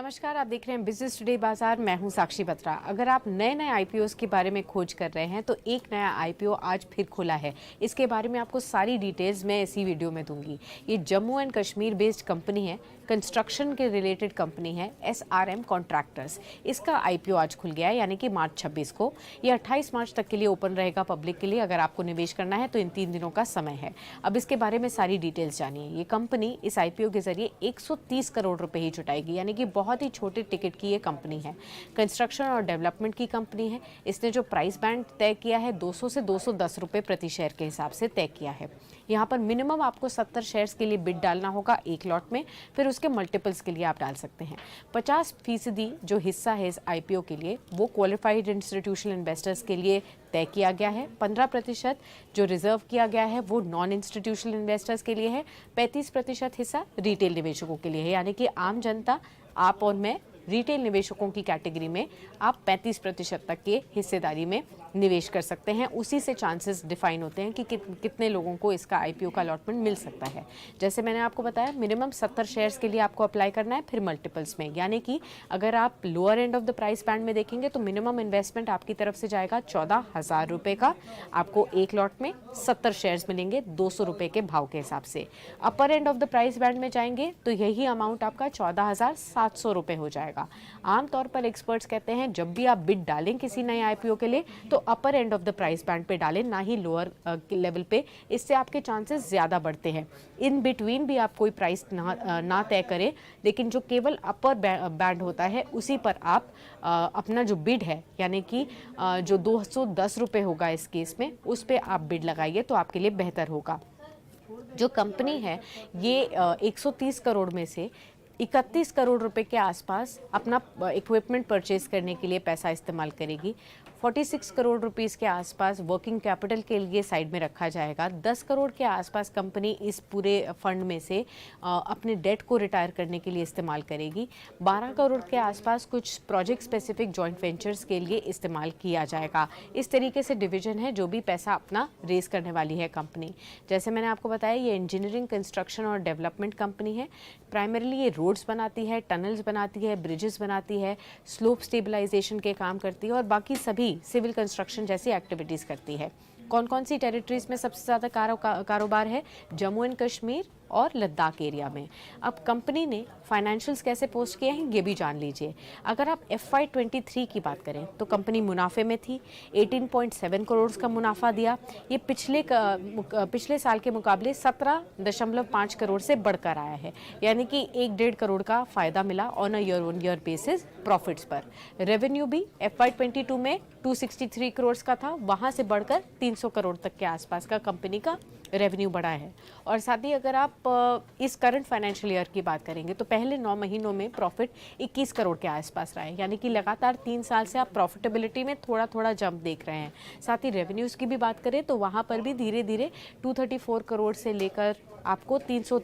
नमस्कार, आप देख रहे हैं बिजनेस टुडे बाजार। मैं हूं साक्षी बत्रा। अगर आप नए नए आईपीओस के बारे में खोज कर रहे हैं तो एक नया आईपीओ आज फिर खुला है। इसके बारे में आपको सारी डिटेल्स मैं इसी वीडियो में दूंगी। ये Jammu and Kashmir based company है, कंस्ट्रक्शन के रिलेटेड कंपनी है, SRM कॉन्ट्रैक्टर्स। इसका आईपीओ आज खुल गया है, यानी कि मार्च 26 को। ये 28 मार्च तक के लिए ओपन रहेगा पब्लिक के लिए। अगर आपको निवेश करना है तो इन 3 दिनों का समय है। अब इसके बारे में सारी डिटेल्स जानिए। ये कंपनी इस आईपीओ के जरिए 130 करोड़ रुपए ही जुटाएगी, यानी कि बहुत ही छोटे टिकट की ये कंपनी है। कंस्ट्रक्शन और डेवलपमेंट की कंपनी है। इसने जो प्राइस बैंड तय किया है 200 से 210 रुपए प्रति शेयर के हिसाब से तय किया है। यहाँ पर मिनिमम आपको 70 शेयर्स के लिए बिड डालना होगा एक लॉट में, फिर उसके मल्टीपल्स के लिए आप डाल सकते हैं। 50% जो हिस्सा है इस आईपीओ के लिए वो क्वालिफाइड इंस्टीट्यूशनल इन्वेस्टर्स के लिए तय किया गया है। 15% जो रिजर्व किया गया है वो नॉन इंस्टीट्यूशनल इन्वेस्टर्स के लिए है। 35% हिस्सा रिटेल निवेशकों के लिए है, यानी कि आम जनता, आप और मैं, रिटेल निवेशकों की कैटेगरी में आप 35% तक के हिस्सेदारी में निवेश कर सकते हैं। उसी से चांसेस डिफाइन होते हैं कि कितने लोगों को इसका आईपीओ का अलॉटमेंट मिल सकता है। जैसे मैंने आपको बताया, मिनिमम 70 शेयर्स के लिए आपको अप्लाई करना है, फिर मल्टीपल्स में, यानी कि अगर आप lower and of the price band में देखेंगे तो मिनिमम इन्वेस्टमेंट आपकी तरफ से जाएगा 14,000 रुपये का। आपको एक लॉट में 70 शेयर्स मिलेंगे 200 रुपये के भाव के हिसाब से। Upper end of the price band में जाएंगे तो यही अमाउंट आपका 14,700 रुपये हो जाएगा। आमतौर पर एक्सपर्ट्स कहते हैं जब भी आप बिड डालें किसी नए आईपीओ के लिए तो upper end of the price band पे डालें, ना ही लोअर लेवल पे। इससे आपके चांसेस ज़्यादा बढ़ते हैं। इन बिटवीन भी आप कोई प्राइस ना तय करें, लेकिन जो केवल अपर बैंड होता है उसी पर आप अपना जो बिड है, यानी कि जो 210 रुपये होगा इस केस में, उस पर आप बिड लगाइए तो आपके लिए बेहतर होगा। जो कंपनी है ये 130 करोड़ में से 31 करोड़ रुपए के आसपास अपना इक्विपमेंट परचेज करने के लिए पैसा इस्तेमाल करेगी। 46 करोड़ रुपीस के आसपास वर्किंग कैपिटल के लिए साइड में रखा जाएगा। 10 करोड़ के आसपास कंपनी इस पूरे फंड में से अपने डेट को रिटायर करने के लिए इस्तेमाल करेगी। 12 करोड़ के आसपास कुछ प्रोजेक्ट स्पेसिफिक जॉइंट वेंचर्स के लिए इस्तेमाल किया जाएगा। इस तरीके से डिवीजन है जो भी पैसा अपना रेस करने वाली है कंपनी। जैसे मैंने आपको बताया, ये इंजीनियरिंग, कंस्ट्रक्शन और डेवलपमेंट कंपनी है। प्राइमरीली ये रोड्स बनाती है, टनल्स बनाती है, ब्रिजेस बनाती है, स्लोप स्टेबलाइजेशन के काम करती है और बाकी सभी सिविल कंस्ट्रक्शन जैसी एक्टिविटीज़ करती है। कौन कौन सी टेरिटरीज में सबसे ज़्यादा कारोबार है? जम्मू एंड कश्मीर और लद्दाख एरिया में। अब कंपनी ने फाइनेंशियल्स कैसे पोस्ट किए हैं ये भी जान लीजिए। अगर आप FY23 की बात करें तो कंपनी मुनाफे में थी। 18.7 करोड़ का मुनाफा दिया। ये पिछले साल के मुकाबले 17.5 करोड़ से बढ़कर आया है, यानी कि 1.5 करोड़ का फायदा मिला on a year on year basis profits पर। रेवेन्यू भी FY22 में 263 करोड़ का था, वहाँ से बढ़कर 300 करोड़ तक के आसपास का कंपनी का रेवेन्यू बढ़ा है। और साथ ही अगर आप इस करंट फाइनेंशियल ईयर की बात करेंगे तो पहले 9 महीनों में प्रॉफिट 21 करोड़ के आसपास रहा है, यानी कि लगातार 3 साल से आप प्रॉफिटेबिलिटी में थोड़ा थोड़ा जंप देख रहे हैं। साथ ही रेवेन्यूज़ की भी बात करें तो वहाँ पर भी धीरे धीरे 234 करोड़ से लेकर आपको 300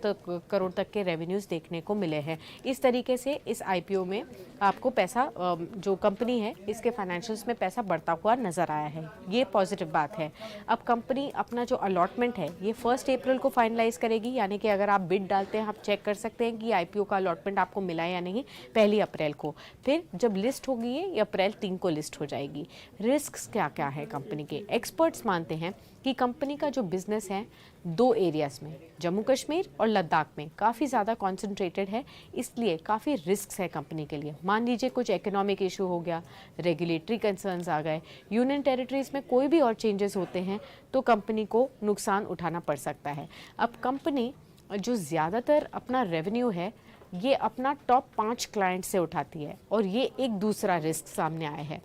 करोड़ तक के रेवेन्यूज़ देखने को मिले हैं। इस तरीके से इस आईपीओ में आपको पैसा, जो कंपनी है इसके फाइनेंशियल्स में पैसा बढ़ता हुआ नजर आया है। ये पॉजिटिव बात है। अब कंपनी अपना जो अलॉटमेंट है ये 1 अप्रैल को फाइनलाइज करेगी, यानी कि अगर आप बिड डालते हैं आप चेक कर सकते हैं कि आईपीओ का अलॉटमेंट आपको मिला है या नहीं, 1 अप्रैल को। फिर जब लिस्ट होगी ये अप्रैल 3 को लिस्ट हो जाएगी। रिस्क क्या क्या है कंपनी के? एक्सपर्ट्स मानते हैं कि कंपनी का जो बिजनेस है 2 एरियाज में, जम्मू कश्मीर और लद्दाख में, काफ़ी ज़्यादा कॉन्सेंट्रेटेड है, इसलिए काफ़ी रिस्क है कंपनी के लिए। मान लीजिए कुछ इकोनॉमिक इशू हो गया, रेगुलेटरी कंसर्न्स आ गए, यूनियन टेरिटरीज में कोई भी और चेंजेस होते हैं तो कंपनी को नुकसान उठाना पड़ सकता है। अब कंपनी जो ज़्यादातर अपना रेवेन्यू है ये अपना टॉप 5 क्लाइंट से उठाती है, और ये एक दूसरा रिस्क सामने आया है।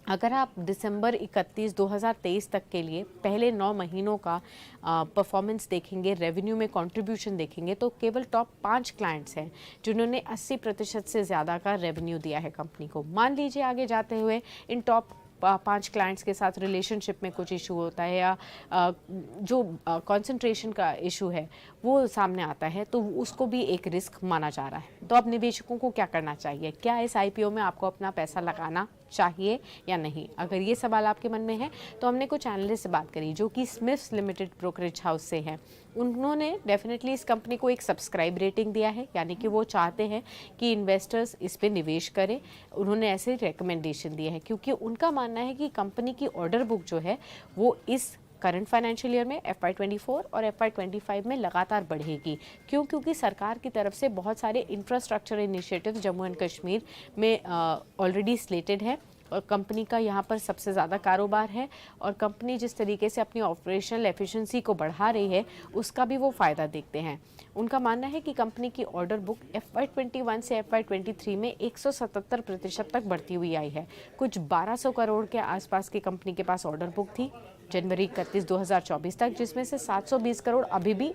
अगर आप दिसंबर 31, 2023 तक के लिए पहले 9 महीनों का परफॉर्मेंस देखेंगे, रेवेन्यू में कंट्रीब्यूशन देखेंगे, तो केवल टॉप 5 क्लाइंट्स हैं जिन्होंने 80% से ज़्यादा का रेवेन्यू दिया है कंपनी को। मान लीजिए आगे जाते हुए इन टॉप 5 क्लाइंट्स के साथ रिलेशनशिप में कुछ इशू होता है या जो कंसंट्रेशन का इशू है वो सामने आता है, तो उसको भी एक रिस्क माना जा रहा है। तो अब निवेशकों को क्या करना चाहिए? क्या इस आईपीओ में आपको अपना पैसा लगाना चाहिए या नहीं? अगर ये सवाल आपके मन में है तो हमने कुछ एनालिस्ट से बात करी जो कि स्मिथ्स लिमिटेड ब्रोकरेज हाउस से हैं। उन्होंने डेफिनेटली इस कंपनी को एक सब्सक्राइब रेटिंग दिया है, यानी कि वो चाहते हैं कि इन्वेस्टर्स इस पे निवेश करें। उन्होंने ऐसे रिकमेंडेशन दिए हैं क्योंकि उनका मानना है कि कंपनी की ऑर्डर बुक जो है वो इस करंट फाइनेंशियल ईयर में FY24 और FY25 में लगातार बढ़ेगी। क्योंकि सरकार की तरफ से बहुत सारे infrastructure initiative Jammu and Kashmir में ऑलरेडी स्लेटेड है और कंपनी का यहाँ पर सबसे ज़्यादा कारोबार है और कंपनी जिस तरीके से अपनी ऑपरेशनल एफिशिएंसी को बढ़ा रही है उसका भी वो फ़ायदा देखते हैं। उनका मानना है कि कंपनी की ऑर्डर बुक FY21 से FY23 में 177% तक बढ़ती हुई आई है। कुछ 1200 करोड़ के आसपास की कंपनी के पास ऑर्डर बुक थी जनवरी 31, 2024 तक, जिसमें से 720 करोड़ अभी भी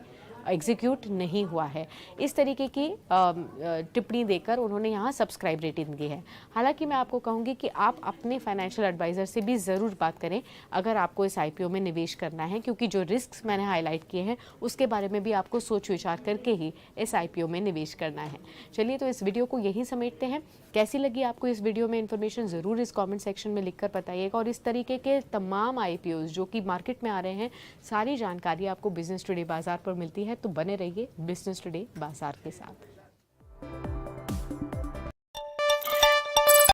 एग्जीक्यूट नहीं हुआ है। इस तरीके की टिप्पणी देकर उन्होंने यहाँ सब्सक्राइब रेटिंग दी है। हालांकि मैं आपको कहूँगी कि आप अपने फाइनेंशियल एडवाइज़र से भी ज़रूर बात करें अगर आपको इस IPO में निवेश करना है, क्योंकि जो रिस्क्स मैंने हाईलाइट किए हैं उसके बारे में भी आपको सोच विचार करके ही इस IPO में निवेश करना है। चलिए तो इस वीडियो को यहीं समेटते हैं। कैसी लगी आपको इस वीडियो में इन्फॉर्मेशन ज़रूर इस कमेंट सेक्शन में लिखकर बताइएगा और इस तरीके के तमाम IPOs जो कि मार्केट में आ रहे हैं सारी जानकारी आपको बिजनेस टुडे बाजार पर मिलती है। तो बने रहिए बिजनेस टुडे बाजार के साथ।